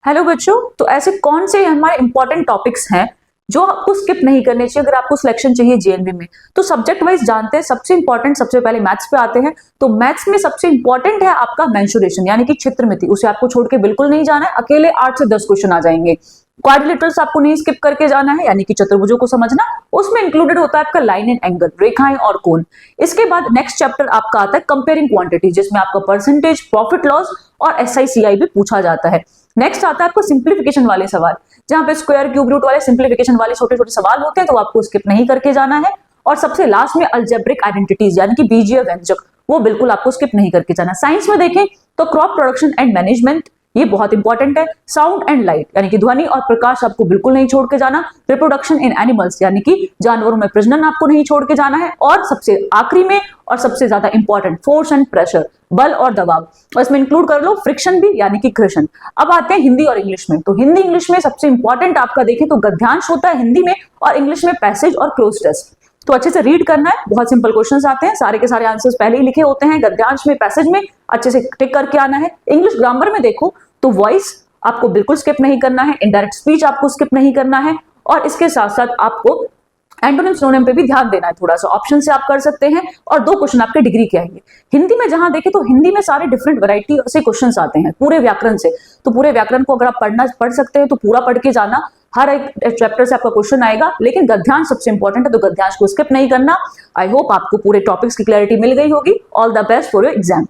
Hello बच्चों, तो ऐसे कौन से हमारे इंपॉर्टेंट टॉपिक्स हैं जो आपको स्किप नहीं करने चाहिए अगर आपको सिलेक्शन चाहिए जेएनवी में। तो सब्जेक्ट वाइज जानते हैं। सबसे इंपॉर्टेंट, सबसे पहले मैथ्स पे आते हैं। तो मैथ्स में सबसे इंपॉर्टेंट है आपका मेंसुरेशन यानी कि क्षेत्रमिति। उसे आपको छोड़ के बिल्कुल नहीं जाना है। अकेले 8 से 10 क्वेश्चन आ जाएंगे। क्वाड्रिलेटरल्स आपको नहीं स्किप करके जाना है यानी कि चतुर्भुजों को समझना। उसमें इंक्लूडेड होता है आपका लाइन एंड एंगल, रेखाएं और कोण। इसके बाद नेक्स्ट चैप्टर आपका आता है कंपेयरिंग क्वांटिटी, जिसमें आपका परसेंटेज, प्रॉफिट लॉस और एसआईसीआई भी पूछा जाता है। नेक्स्ट आता है आपको सिंप्लीफिकेशन वाले सवाल, जहां पे स्क्वायर, क्यूब रूट वाले सिंप्लीफिकेशन वाले छोटे छोटे सवाल होते हैं, तो आपको स्किप नहीं करके जाना है। और सबसे लास्ट में अलजेब्रिक आइडेंटिटीज यानी कि बीजीय व्यंजक, वो बिल्कुल आपको स्किप नहीं करके जाना। साइंस में देखें तो क्रॉप प्रोडक्शन एंड मैनेजमेंट, ये बहुत इंपॉर्टेंट है। साउंड एंड लाइट यानी कि ध्वनि और प्रकाश आपको बिल्कुल नहीं छोड़ के जाना। रिप्रोडक्शन इन एनिमल्स यानी कि जानवरों में प्रजनन आपको नहीं छोड़ के जाना है। और सबसे आखिरी में और सबसे ज्यादा इंपॉर्टेंट, फोर्स एंड प्रेशर, बल और दबाव, और इसमें इंक्लूड कर लो फ्रिक्शन भी यानी कि घर्षण। अब आते हैं हिंदी और इंग्लिश में। तो हिंदी इंग्लिश में सबसे इंपॉर्टेंट आपका देखें तो गद्यांश होता है हिंदी में, और इंग्लिश में पैसेज और क्लोज टेस्ट। तो अच्छे से रीड करना है। बहुत सिंपल क्वेश्चंस आते हैं, सारे के सारे आंसर्स पहले ही लिखे होते हैं। गद्यांश में, पैसेज में अच्छे से टिक करके आना है। इंग्लिश ग्रामर में देखो तो वॉइस आपको बिल्कुल स्किप नहीं करना है, इनडायरेक्ट स्पीच आपको स्किप नहीं करना है, और इसके साथ साथ आपको एंटोनिम सिनोनिम पे भी ध्यान देना है थोड़ा सा। ऑप्शन से आप कर सकते हैं, और 2 क्वेश्चन आपके डिग्री के आएंगे। हिंदी में जहां देखें तो हिंदी में सारे डिफरेंट वैरायटी से क्वेश्चंस आते हैं पूरे व्याकरण से। तो पूरे व्याकरण को अगर आप पढ़ सकते हैं तो पूरा पढ़ के जाना। हर एक चैप्टर से आपका क्वेश्चन आएगा, लेकिन गद्यांश सबसे इंपॉर्टेंट है, तो गद्यांश को स्किप नहीं करना। आई होप आपको पूरे टॉपिक्स की क्लैरिटी मिल गई होगी। All the best for your exam.